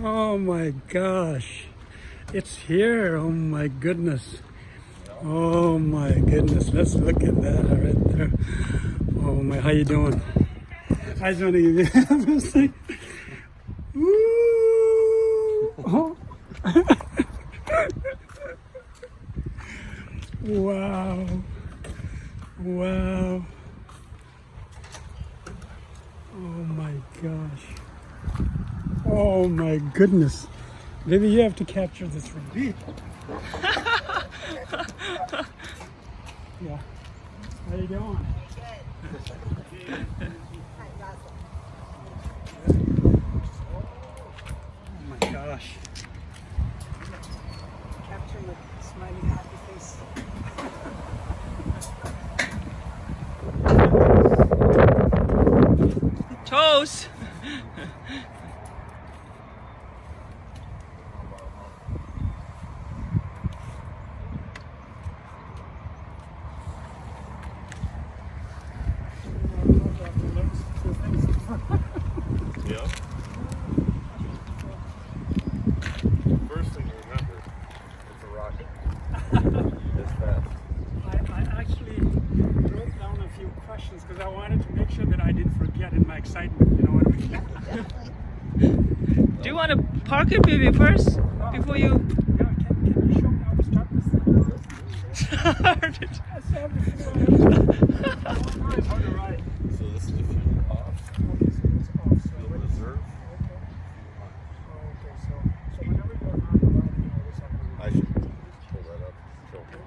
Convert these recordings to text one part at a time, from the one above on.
Oh my gosh. It's here. Oh my goodness. Oh my goodness. Let's look at that right there. Oh my, how you doing? I just want to give you this thing. Woo! Oh. Wow. Wow. Oh my gosh. Oh my goodness. Maybe you have to capture this for me. Yeah. How you doing? Oh my gosh. Capture the smiley happy face. Toast! Yeah. First thing to remember, it's a rocket. It's fast. I actually wrote down a few questions because I wanted to make sure that I didn't forget in my excitement, you know what I mean? Do you want to park it, baby, first? Before you Yeah, can you show me how to start this thing? start it? I saw before. How to ride. So this is if you're off, Okay, so it's off. So you'll when reserve. okay. Okay, so whenever you're on the ride, you always have to. I should pull that up. Show me.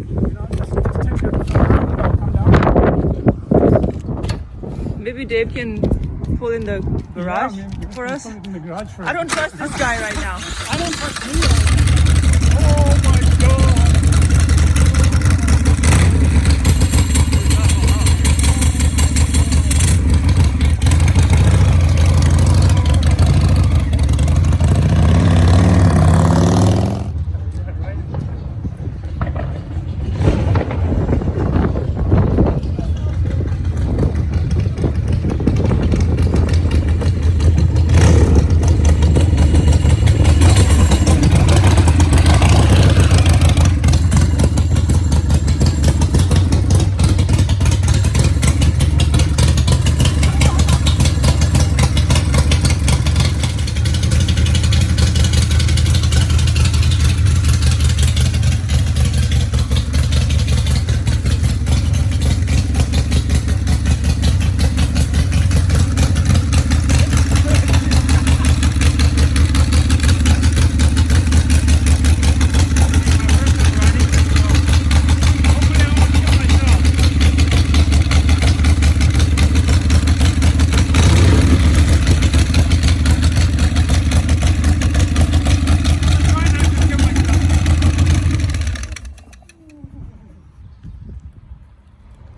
You know, just take your come down. Maybe Dave can pull in the garage Yeah, I mean, for you us. can put it in the garage for I don't trust this guy right now. I don't trust me. Oh my god.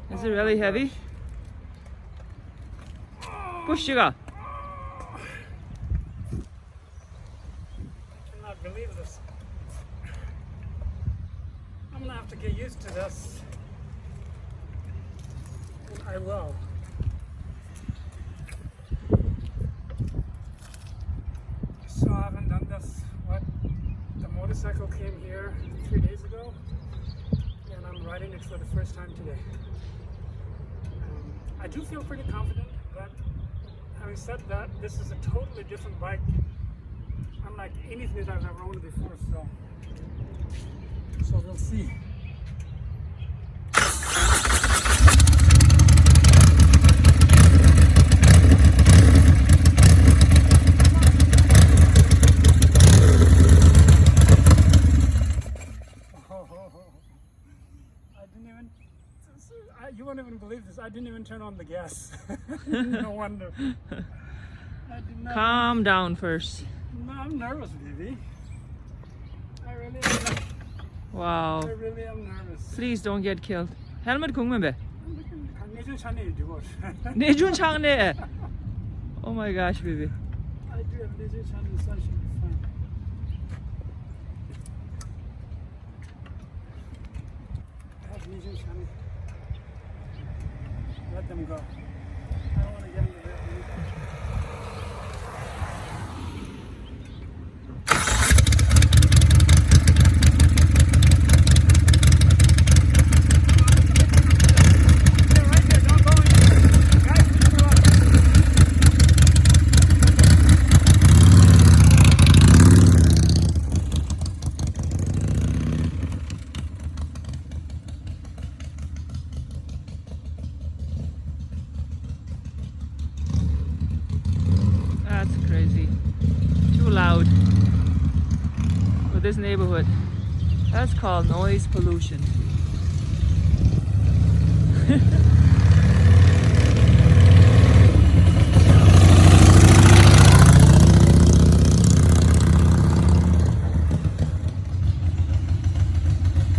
Is it really heavy? Push, you I cannot believe this. I'm gonna have to get used to this. And I will. So I haven't done this. What? The motorcycle came here 3 days ago, and I'm riding it for the first time today. I do feel pretty confident, but having said that, this is a totally different bike, unlike anything that I've ever owned before, so we'll see. I didn't even, you won't even believe this, I didn't even turn on the gas. No wonder. I did not. Calm down first. No, I'm nervous, baby. I really am. Wow. I really am nervous. Please don't get killed. Helmet 궁금해. I'm looking, 내준 찬이 do it. 내준 창내. Oh my gosh, baby. I do have 내준 찬이, so I should be fine. I have 내준 찬이. Let them go. I don't want to get in the way of anything. noisy, too loud for this neighborhood. That's called noise pollution.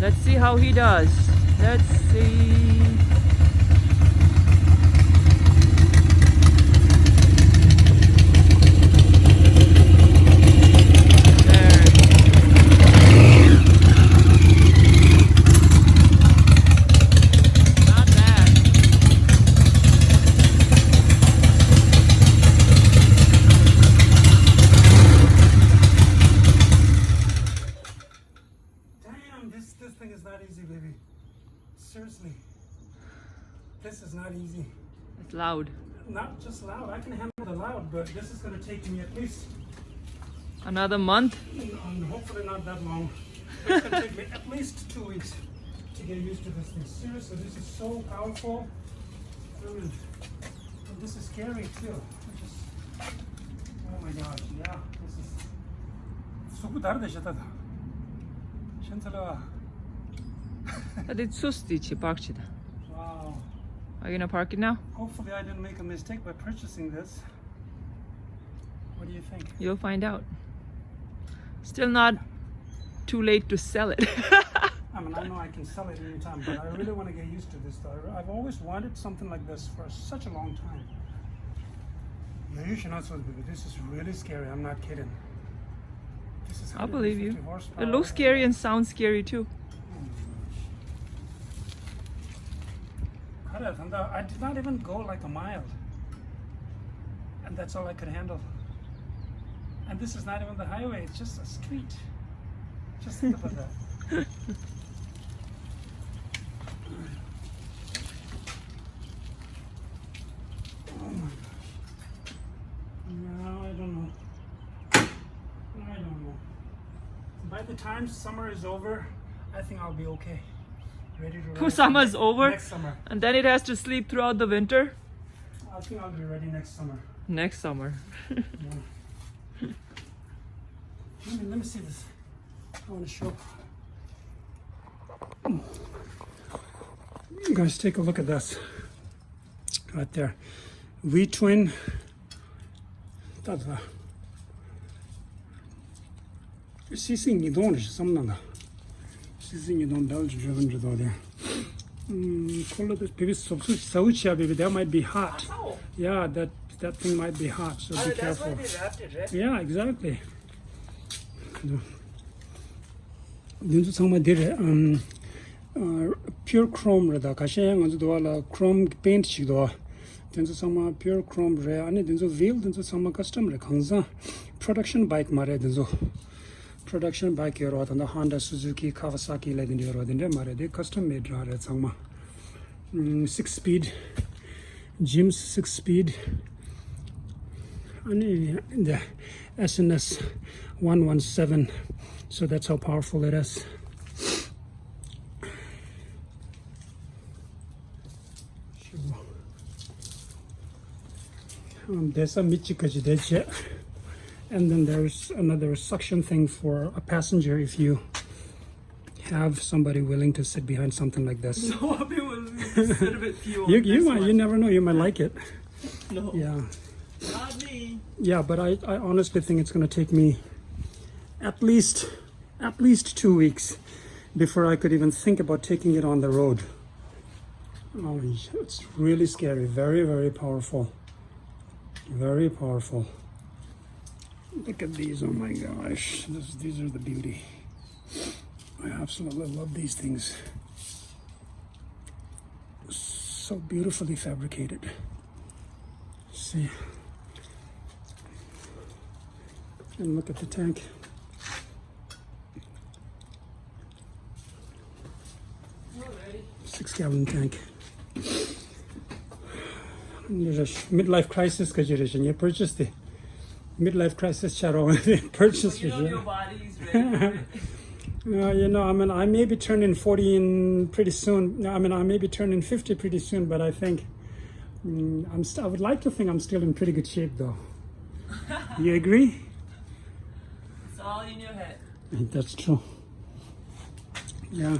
Let's see how he does. Let's see. This thing is not easy, baby. Seriously. This is not easy. It's loud. Not just loud. I can handle the loud, but this is going to take me at least, Another month? hopefully not that long. It's going to take me at least 2 weeks to get used to this thing. Seriously, this is so powerful. And this is scary too. Oh my gosh, yeah. This is super 다르다, 셔타다. 션틀아. Dit sustici parkchida. Wow. Are you gonna park it now? Hopefully I didn't make a mistake by purchasing this. What do you think? You'll find out. Still not too late to sell it. I mean, I know I can sell it anytime, but I really want to get used to this though. I've always wanted something like this for such a long time. Yeah, you should not sell it, this is really scary. I'm not kidding. This is I'll believe you. 150 horsepower. It looks scary and sounds scary too. I did not even go like a mile, and that's all I could handle. And this is not even the highway, it's just a street. Just think about that. Oh my gosh. No, I don't know. I don't know. By the time summer is over, I think I'll be okay. Ready to ride. Summer's over? Next summer. And then it has to sleep throughout the winter? I think I'll be ready next summer. Next summer. Yeah. Let me see this. I want to show. Guys, take a look at this. Right there. V-twin. 따뜻하. 시승 이동을 삼는다. 시승 이동 달지 driven to there. Call it baby saucia, baby. That might be hot. Yeah, that thing might be hot. So be careful. Yeah, exactly. Dinzu sangma dire pure chrome reda kashe nganzu doala chrome paint chigdo. Dinzu sangma pure chrome re ani dinzu wheel dinzu sangma custom re khangza production bike mare dinzu production bike yoro the Honda, Suzuki, Kawasaki le din yoro din mare de custom made ra re sangma 6-speed Jim's 6-speed ani the SNS 117. So that's how powerful it is. There's a michikaji deche, and then there's another suction thing for a passenger if you have somebody willing to sit behind something like this. No, I'll be willing to sit a bit few. You never know, you might like it. No. Yeah. Not me. Yeah, but I honestly think it's going to take me at least 2 weeks before I could even think about taking it on the road. Oh, it's really scary. Very, very powerful. Very powerful. Look at these. Oh my gosh. These are the beauty. I absolutely love these things. So beautifully fabricated. See? And look at the tank. Alrighty. 6-gallon tank. There's a midlife crisis because you purchased it. Midlife crisis, Charo. Purchased You know it. your body's ready for it. You know, I mean, I may be turning 40 in pretty soon. I mean, I may be turning 50 pretty soon, but I think I would like to think I'm still in pretty good shape, though. You agree? That's all you knew, hit. That's true. Yeah.